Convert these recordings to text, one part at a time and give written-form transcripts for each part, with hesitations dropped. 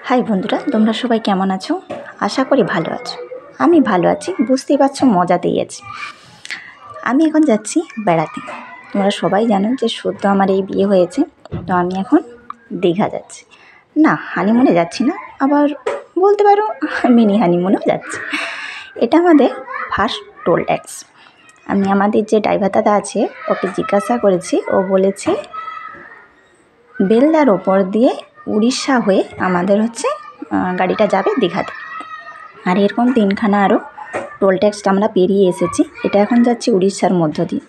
High বন্ধুরা, তোমরা সবাই কেমন আছো? আশা করি ভালো আছো। আমি ভালো আছি, বুঝতেই পারছো মজাতেই আছি। আমি এখন যাচ্ছি বেড়াতে। তোমরা সবাই জানো যে সদ্য আমার এই বিয়ে হয়েছে, তো আমি এখন দীঘা যাচ্ছি। না, হানিমুনে যাচ্ছি না, আবার বলতে পারো মিনি হানিমুনেও যাচ্ছি। এটা আমাদের ফার্স্ট টোল ট্যাক্স। আমি আমাদের যে ড্রাইভার দাদা আছে ওকে জিজ্ঞাসা করেছি, ও বলেছে বেলদার ওপর দিয়ে উড়িষ্যা হয়ে আমাদের গাড়িটা যাবে দীঘাতে। আর এরকম তিনখানা আরও টোল ট্যাক্সটা আমরা পেরিয়ে এসেছি। এটা এখন যাচ্ছি উড়িষ্যার মধ্য দিয়ে।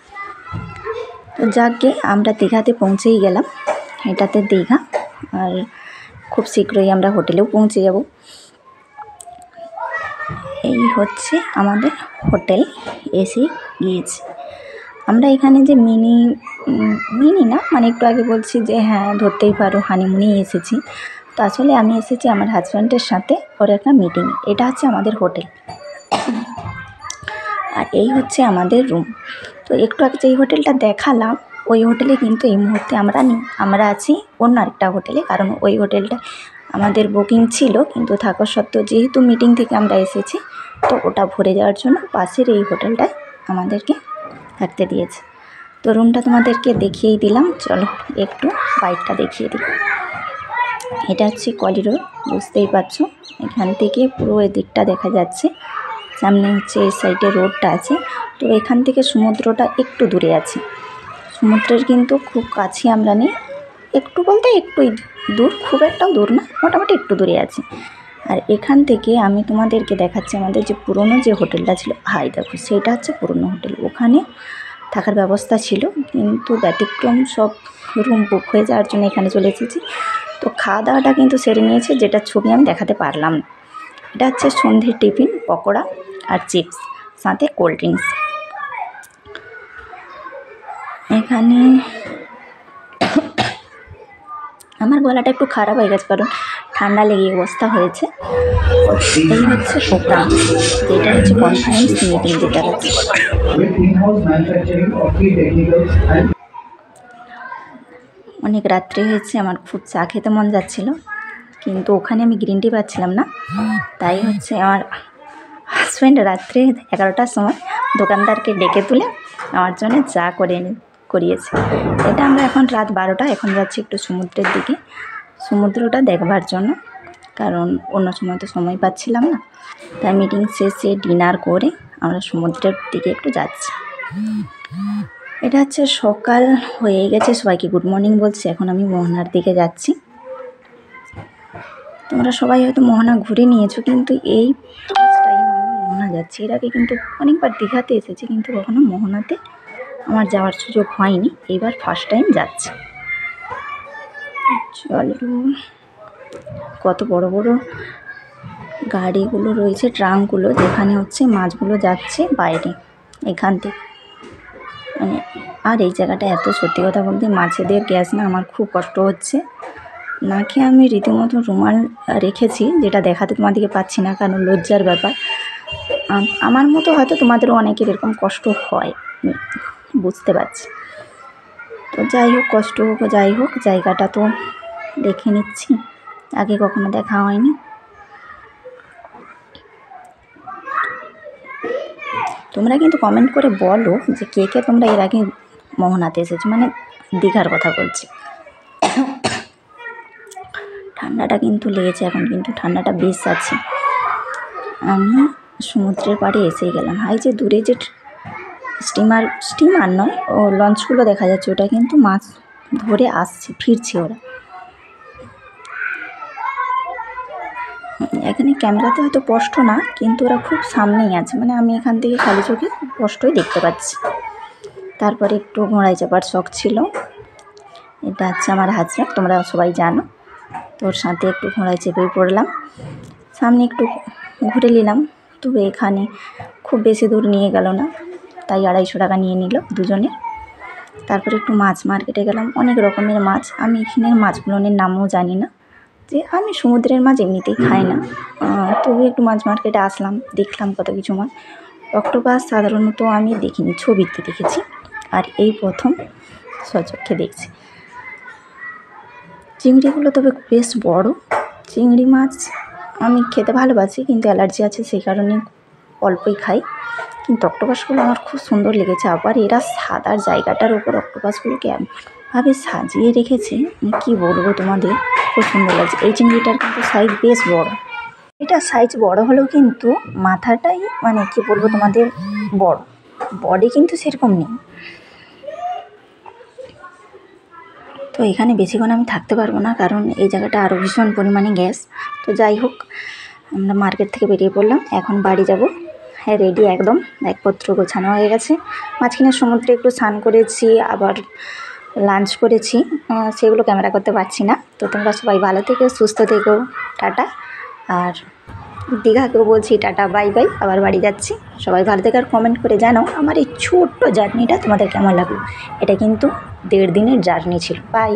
তো যাকে আমরা দীঘাতে পৌঁছেই গেলাম। এটাতে দীঘা, আর খুব শীঘ্রই আমরা হোটেলেও পৌঁছে যাব। এই হচ্ছে আমাদের হোটেল, এসে গিয়েছি আমরা। এখানে যে মিনি না, মানে একটু আগে বলছি যে হ্যাঁ ধরতেই পারো হানিমুনেই এসেছি। তো আসলে আমি এসেছি আমার হাজব্যান্ডের সাথে ওর একটা মিটিং। এটা হচ্ছে আমাদের হোটেল, আর এই হচ্ছে আমাদের রুম। তো একটু আগে যেই হোটেলটা দেখালাম ওই হোটেলে কিন্তু এই মুহূর্তে আমরা নেই। আমরা আছি অন্য আরেকটা হোটেলে, কারণ ওই হোটেলটা আমাদের বুকিং ছিল, কিন্তু থাকা সত্ত্বেও যেহেতু মিটিং থেকে আমরা এসেছি, তো ওটা ভরে যাওয়ার জন্য পাশের এই হোটেলটায় আমাদেরকে থাকতে দিয়েছে। তো রুমটা তোমাদেরকে দেখিয়েই দিলাম, চলো একটু বাইকটা দেখিয়ে দিই। এটা হচ্ছে করিডোর, বুঝতেই পারছো। এখান থেকে পুরো এদিকটা দেখা যাচ্ছে। সামনে হচ্ছে এই সাইডে রোডটা আছে। তো এখান থেকে সমুদ্রটা একটু দূরে আছে। সমুদ্রের কিন্তু খুব কাছে আমরা নেই, একটু বলতে একটুই দূর, খুব একটাও দূর না, মোটামুটি একটু দূরে আছে। আর এখান থেকে আমি তোমাদেরকে দেখাচ্ছি আমাদের যে পুরনো যে হোটেলটা ছিল, হাই দেখো সেইটা হচ্ছে পুরনো হোটেল। ওখানে থাকার ব্যবস্থা ছিল, কিন্তু ব্যতিক্রম সব রুম বুক হয়ে যাওয়ার জন্য এখানে চলে এসেছি। তো খাওয়া দাওয়াটা কিন্তু সেরে নিয়েছে, যেটা ছবি আমি দেখাতে পারলাম না। এটা হচ্ছে সন্ধ্যের টিফিন, পকোড়া আর চিপস, সাথে কোল্ড ড্রিঙ্কস। এখানে আমার গলাটা একটু খারাপ হয়ে গেছে, কারণ ঠান্ডা লেগে অবস্থা হয়েছে। এই হচ্ছে প্রোগ্রাম, যেটা হচ্ছে কনফারেন্স মিটিং যেটা হচ্ছে। অনেক রাত্রে হয়েছে, আমার খুব চা খেতে মন যাচ্ছিল, কিন্তু ওখানে আমি গ্রিন টি পাচ্ছিলাম না। তাই হচ্ছে আমার হাজব্যান্ড রাত্রে 11টার সময় দোকানদারকে ডেকে তুলে আমার জন্য চা করিয়েছে। এটা আমরা এখন রাত 12টা, এখন যাচ্ছি একটু সমুদ্রের দিকে, সমুদ্রটা দেখবার জন্য, কারণ অন্য সময় তো সময় পাচ্ছিলাম না। তাই মিটিং শেষে ডিনার করে আমরা সমুদ্রের দিকে একটু যাচ্ছি। এটা হচ্ছে সকাল হয়ে গেছে, সবাইকে গুড মর্নিং বলছি। এখন আমি মোহনার দিকে যাচ্ছি। তোমরা সবাই হয়তো মোহনা ঘুরে নিয়েছো, কিন্তু এই ফার্স্ট টাইম আমি মোহনা যাচ্ছি। এর আগে কিন্তু অনেকবার দীঘাতে এসেছি, কিন্তু কখনো মোহনাতে আমার যাওয়ার সুযোগ হয়নি। এবার ফার্স্ট টাইম যাচ্ছি। চলো, কত বড় বড় গাড়িগুলো রয়েছে, ট্রাঙ্কগুলো, যেখানে হচ্ছে মাছগুলো যাচ্ছে বাইরে এখান থেকে। মানে আর এই জায়গাটা এত, সত্যি কথা বলতে মাছেদের গ্যাস না, আমার খুব কষ্ট হচ্ছে। নাকে আমি রীতিমতো রুমাল রেখেছি, যেটা দেখাতে তোমাদেরকে পাচ্ছি না, কারণ লজ্জার ব্যাপার। আমার মতো হয়তো তোমাদেরও অনেকের এরকম কষ্ট হয়, বুঝতে পারছি। তো যাই হোক, কষ্ট হোক যাই হোক, জায়গাটা তো দেখে নিচ্ছি, আগে কখনো দেখা হয়নি। তোমরা কিন্তু কমেন্ট করে বলো যে কে কে তোমরা এর আগে মোহনাতে এসেছো, মানে দীঘার কথা বলছি। ঠান্ডাটা কিন্তু লেগেছে এখন, কিন্তু ঠান্ডাটা বেশ আছে। আমি সমুদ্রের পাড়ে এসেই গেলাম। হাই যে দূরে যে স্টিমার নয়, ও লঞ্চগুলো দেখা যাচ্ছে, ওটা কিন্তু মাছ ধরে আসছে, ফিরছে ওরা। এখানে ক্যামেরাতে হয়তো স্পষ্ট না, কিন্তু ওরা খুব সামনেই আছে, মানে আমি এখান থেকে খালি চোখে স্পষ্টই দেখতে পাচ্ছি। তারপরে একটু ঘোড়ায় চাপার শখ ছিল। এটা হচ্ছে আমার হাজব্যান্ড, তোমরা সবাই জানো। তোর সাথে একটু ঘোড়ায় চেপেই পড়লাম, সামনে একটু ঘুরে নিলাম। তবে এখানে খুব বেশি দূর নিয়ে গেল না, তাই 250 টাকা নিয়ে নিল দুজনে। তারপরে একটু মাছ মার্কেটে গেলাম, অনেক রকমের মাছ। আমি এখানের মাছগুলোর নামও জানি না, যে আমি সমুদ্রের মাছ এমনিতেই খাই না। তবু একটু মাছ মার্কেটে আসলাম, দেখলাম কত কিছু মাছ। অক্টোপাস সাধারণত আমি দেখিনি, ছবিতে দেখেছি, আর এই প্রথম সচক্ষে দেখছি। চিংড়িগুলো তবে বেশ বড়, চিংড়ি মাছ আমি খেতে ভালোবাসি, কিন্তু অ্যালার্জি আছে সেই কারণে অল্পই খাই। কিন্তু অক্টোপাসগুলো আমার খুব সুন্দর লেগেছে। আবার এরা সাদা জায়গাটার ওপর অক্টোপাসগুলোকে এমনভাবে সাজিয়ে রেখেছে, কী বলবো তোমাদের, খুব সুন্দর লাগছে। এই চিংড়িটার কিন্তু সাইজ বেশ বড়। এটার সাইজ বড় হলেও কিন্তু মাথাটাই মানে কী বলবো তোমাদের বড়, বডি কিন্তু সেরকম নেই। তো এখানে বেশিক্ষণ আমি থাকতে পারবো না, কারণ এই জায়গাটা আরও ভীষণ পরিমাণে গ্যাস। তো যাই হোক, আমরা মার্কেট থেকে বেরিয়ে পড়লাম, এখন বাড়ি যাব। হ্যাঁ, রেডি একদম, ব্যাগপত্র গোছানো হয়ে গেছে। মাঝখানে সমুদ্রে একটু স্নান করেছি, আবার লাঞ্চ করেছি, সেগুলো ক্যামেরা করতে পারছি না। তো তোমরা সবাই ভালো থেকো, সুস্থ থেকো, টাটা। আর দীঘাকেও বলছি টাটা, বাই বাই, আবার বাড়ি যাচ্ছি। সবাই ভালো থেকে আর কমেন্ট করে জানাও আমার এই ছোট্ট জার্নিটা তোমাদের কেমন লাগলো। এটা কিন্তু 1.5 দিনের জার্নি ছিল। বাই।